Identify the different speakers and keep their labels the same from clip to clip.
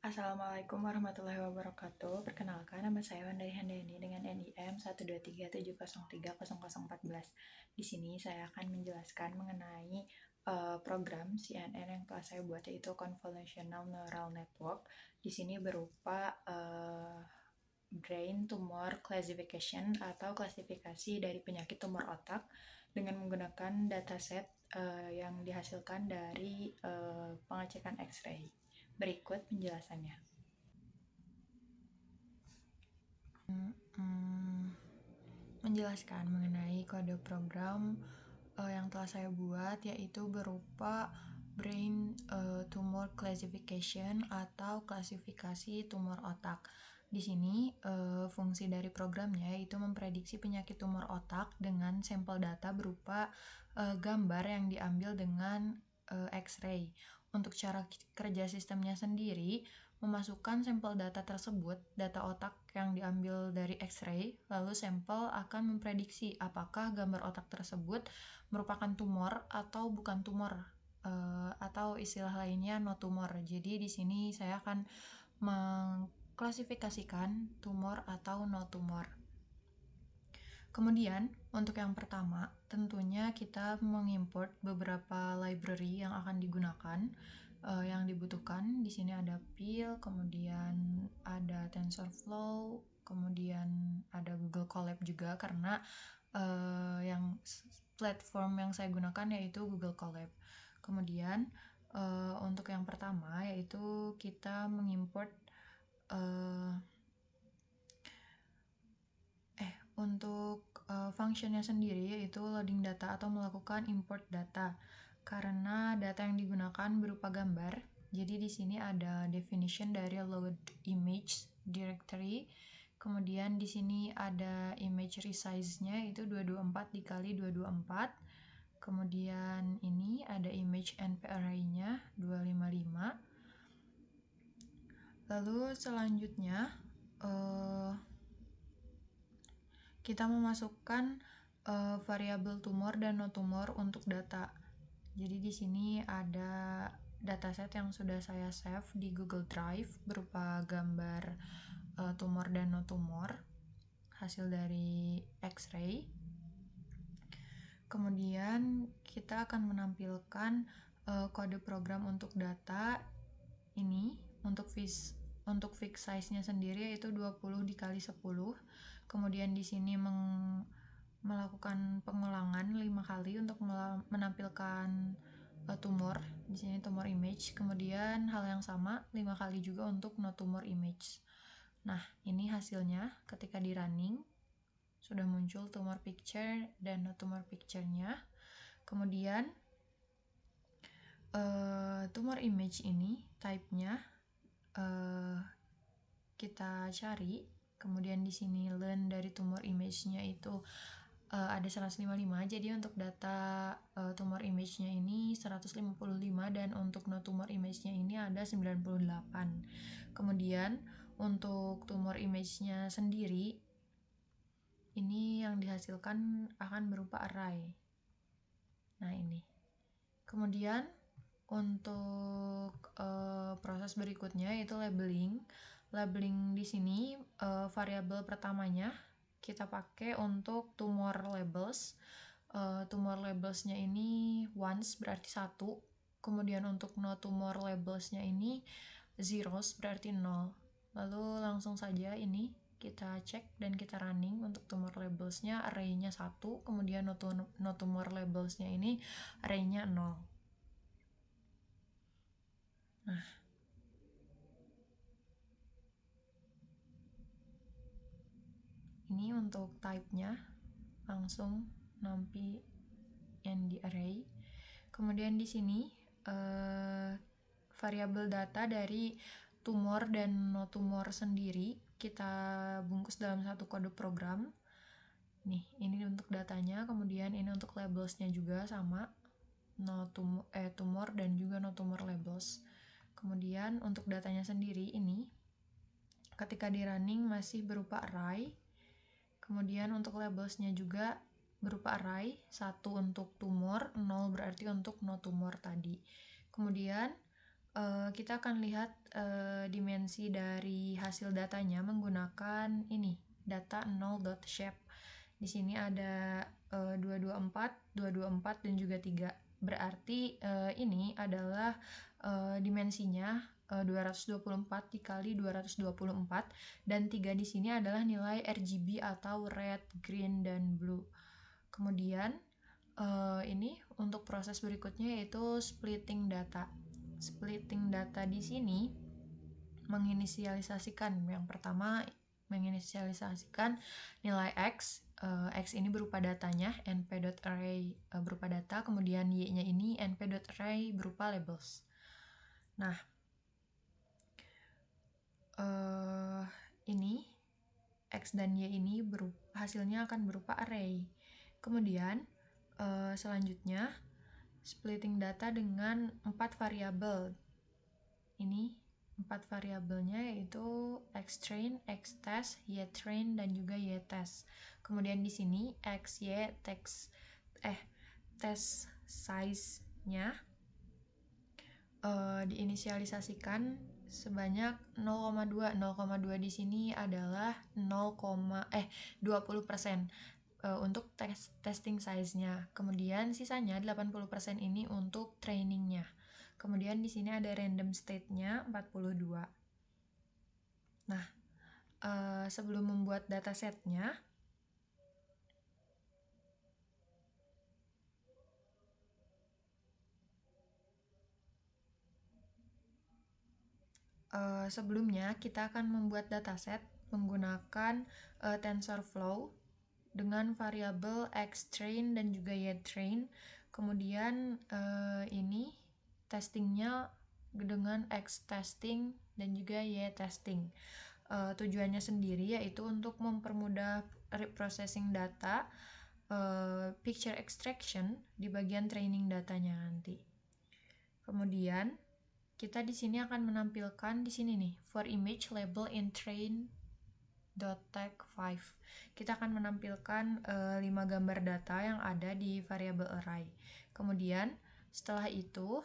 Speaker 1: Assalamualaikum warahmatullahi wabarakatuh. Perkenalkan, nama saya Wandari Handayani dengan NIM 123703014. Di sini saya akan menjelaskan mengenai program CNN yang telah saya buat, yaitu Convolutional Neural Network. Di sini berupa Brain Tumor Classification atau klasifikasi dari penyakit tumor otak dengan menggunakan dataset yang dihasilkan dari pengecekan X-ray. Berikut penjelasannya. Menjelaskan mengenai kode program yang telah saya buat, yaitu berupa Brain Tumor Classification atau klasifikasi tumor otak. Di sini fungsi dari programnya yaitu memprediksi penyakit tumor otak dengan sampel data berupa gambar yang diambil dengan X-ray. Untuk cara kerja sistemnya sendiri, memasukkan sampel data tersebut, data otak yang diambil dari X-ray, lalu sampel akan memprediksi apakah gambar otak tersebut merupakan tumor atau bukan tumor, atau istilah lainnya no tumor. Jadi di sini saya akan mengklasifikasikan tumor atau no tumor. Kemudian, untuk yang pertama, tentunya kita mengimport beberapa library yang akan digunakan, yang dibutuhkan. Di sini ada PIL, kemudian ada TensorFlow, kemudian ada Google Colab juga, karena yang platform yang saya gunakan yaitu Google Colab. Kemudian, untuk yang pertama yaitu kita mengimport untuk functionnya sendiri yaitu loading data atau melakukan import data, karena data yang digunakan berupa gambar. Jadi di sini ada definition dari load image directory. Kemudian di sini ada image resize-nya itu 224 dikali 224. Kemudian ini ada image NP array-nya 255. Lalu selanjutnya kita memasukkan variabel tumor dan no tumor untuk data. Jadi di sini ada dataset yang sudah saya save di Google Drive berupa gambar tumor dan no tumor hasil dari X-ray. Kemudian kita akan menampilkan kode program untuk data ini untuk fix size-nya sendiri yaitu 20 dikali 10. Kemudian di sini melakukan pengulangan 5 kali untuk menampilkan tumor. Di sini tumor image. Kemudian hal yang sama 5 kali juga untuk no tumor image. Nah, ini hasilnya ketika di running sudah muncul tumor picture dan no tumor picture-nya. Kemudian tumor image ini type-nya kita cari. Kemudian di sini learn dari tumor image-nya itu ada 155. Jadi untuk data tumor image-nya ini 155 dan untuk no tumor image-nya ini ada 98. Kemudian untuk tumor image-nya sendiri ini yang dihasilkan akan berupa array. Nah, ini. Kemudian untuk proses berikutnya yaitu labeling. Labeling di sini variabel pertamanya kita pakai untuk tumor labels. Tumor labelsnya ini ones berarti 1. Kemudian untuk no tumor labelsnya ini zeros berarti 0. Lalu langsung saja ini kita cek dan kita running. Untuk tumor labelsnya array-nya 1, kemudian no tumor labelsnya ini array-nya 0. Nah, ini untuk type-nya langsung nampi yang di array. Kemudian di sini variabel data dari tumor dan no tumor sendiri kita bungkus dalam satu kode program. Nih, ini untuk datanya, kemudian ini untuk labelsnya juga sama, tumor dan juga no tumor labels. Kemudian untuk datanya sendiri ini ketika di running masih berupa array. Kemudian untuk labelsnya juga berupa array, 1 untuk tumor, 0 berarti untuk no tumor tadi. Kemudian kita akan lihat dimensi dari hasil datanya menggunakan ini, data 0.shape. Di sini ada 224, 224 dan juga 3. Berarti ini adalah dimensinya 224 dikali 224 dan 3 di sini adalah nilai RGB atau red, green, dan blue. Kemudian ini untuk proses berikutnya yaitu splitting data. Splitting data di sini menginisialisasikan, yang pertama menginisialisasikan nilai X. X ini berupa datanya, np.array berupa data, kemudian Y-nya ini np.array berupa labels. Nah, ini X dan Y ini hasilnya akan berupa array. Kemudian selanjutnya splitting data dengan 4 variabel. Ini 4 variabelnya yaitu xtrain, xtest, ytrain, dan juga ytest. Kemudian di sini x, y, test size-nya diinisialisasikan sebanyak 0,2. 0,2 di sini adalah 20% untuk testing size-nya. Kemudian sisanya 80% ini untuk trainingnya. Kemudian di sini ada random state-nya 42. Nah, sebelum membuat dataset-nya, sebelumnya kita akan membuat dataset menggunakan TensorFlow dengan variabel xtrain dan juga ytrain. Kemudian ini testingnya dengan xtesting dan juga ytesting. Tujuannya sendiri yaitu untuk mempermudah reprocessing data, picture extraction di bagian training datanya nanti. Kemudian kita di sini akan menampilkan di sini nih for image label in train.tag5. Kita akan menampilkan 5 gambar data yang ada di variabel array. Kemudian setelah itu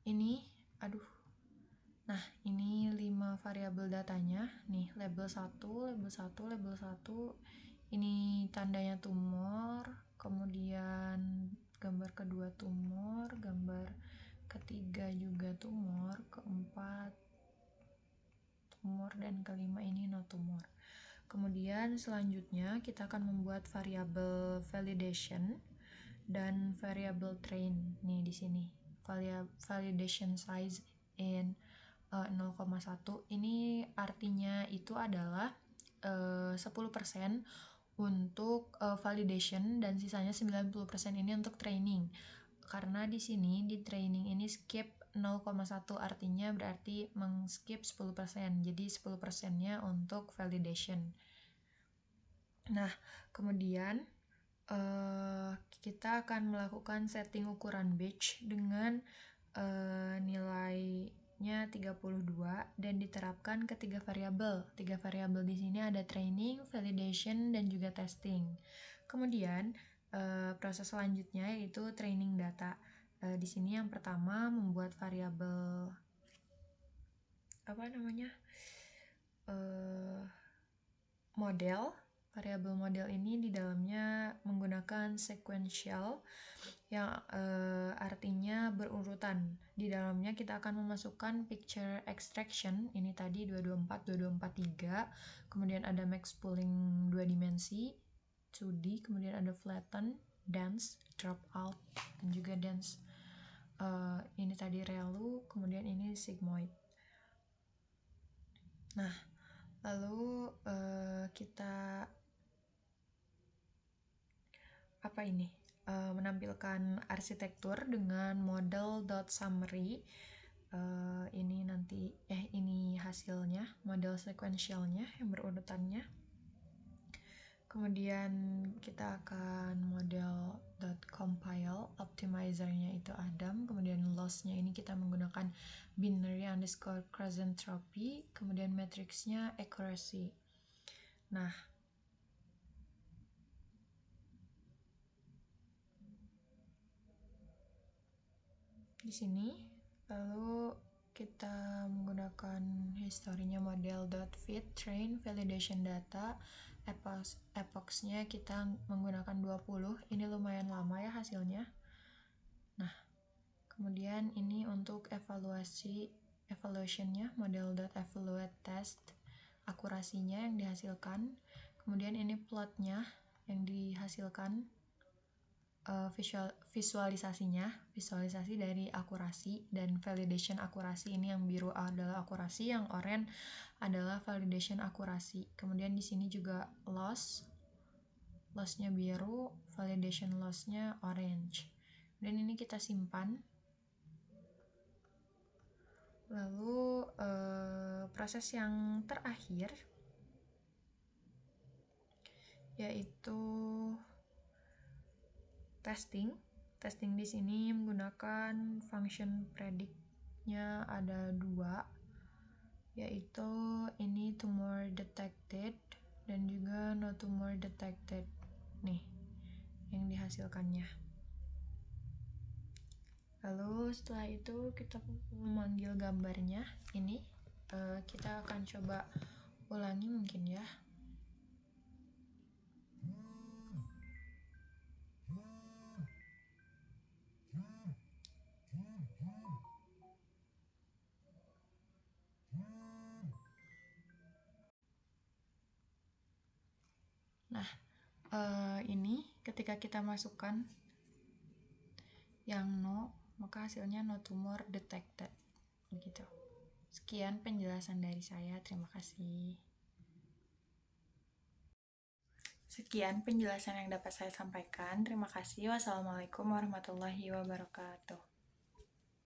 Speaker 1: ini nah ini 5 variabel datanya nih, label 1, label 1, label 1. Ini tandanya tumor, kemudian gambar kedua tumor, gambar ketiga juga tumor, keempat tumor, dan kelima ini no tumor. Kemudian selanjutnya kita akan membuat variabel validation dan variabel train. Nih di sini validation size in 0,1. Ini artinya itu adalah 10% untuk validation dan sisanya 90% ini untuk training. Karena di sini di training ini skip 0,1 artinya berarti mengskip 10%. Jadi 10%-nya untuk validation. Nah, kemudian kita akan melakukan setting ukuran batch dengan nilainya 32 dan diterapkan ke 3 variabel. 3 variabel di sini ada training, validation, dan juga testing. Kemudian proses selanjutnya yaitu training data. Di sini yang pertama membuat variabel model. Variabel model ini di dalamnya menggunakan sequential yang artinya berurutan. Di dalamnya kita akan memasukkan picture extraction, ini tadi 224, 224, 3. Kemudian ada max pooling 2 dimensi, 2D, kemudian ada flatten, dense, drop out, dan juga dense. Ini tadi relu, kemudian ini sigmoid. Nah, lalu kita menampilkan arsitektur dengan model.summary. Ini nanti ini hasilnya, model sequentialnya yang berurutannya. Kemudian kita akan model.compile, optimizernya itu Adam, kemudian loss-nya ini kita menggunakan binary underscore crescentropy, kemudian matrixnya accuracy. Nah, di sini Lalu kita menggunakan historinya model.fit train validation data. Epochsnya kita menggunakan 20. Ini lumayan lama ya hasilnya. Nah, kemudian ini untuk evaluationnya model.evaluate test, akurasinya yang dihasilkan. Kemudian ini plotnya yang dihasilkan, visualisasi dari akurasi dan validation akurasi. Ini yang biru adalah akurasi, yang oranye adalah validation akurasi. Kemudian di sini juga lossnya biru, validation lossnya orange. Dan ini kita simpan. Lalu proses yang terakhir yaitu testing. Testing di sini menggunakan function predict-nya ada 2, yaitu ini tumor detected dan juga no tumor detected. Nih, yang dihasilkannya. Lalu setelah itu kita memanggil gambarnya. Ini kita akan coba ulangi mungkin ya. Nah, ini ketika kita masukkan yang no, maka hasilnya no tumor detected. Begitu. Sekian penjelasan dari saya. Terima kasih. Sekian penjelasan yang dapat saya sampaikan. Terima kasih. Wassalamualaikum warahmatullahi wabarakatuh.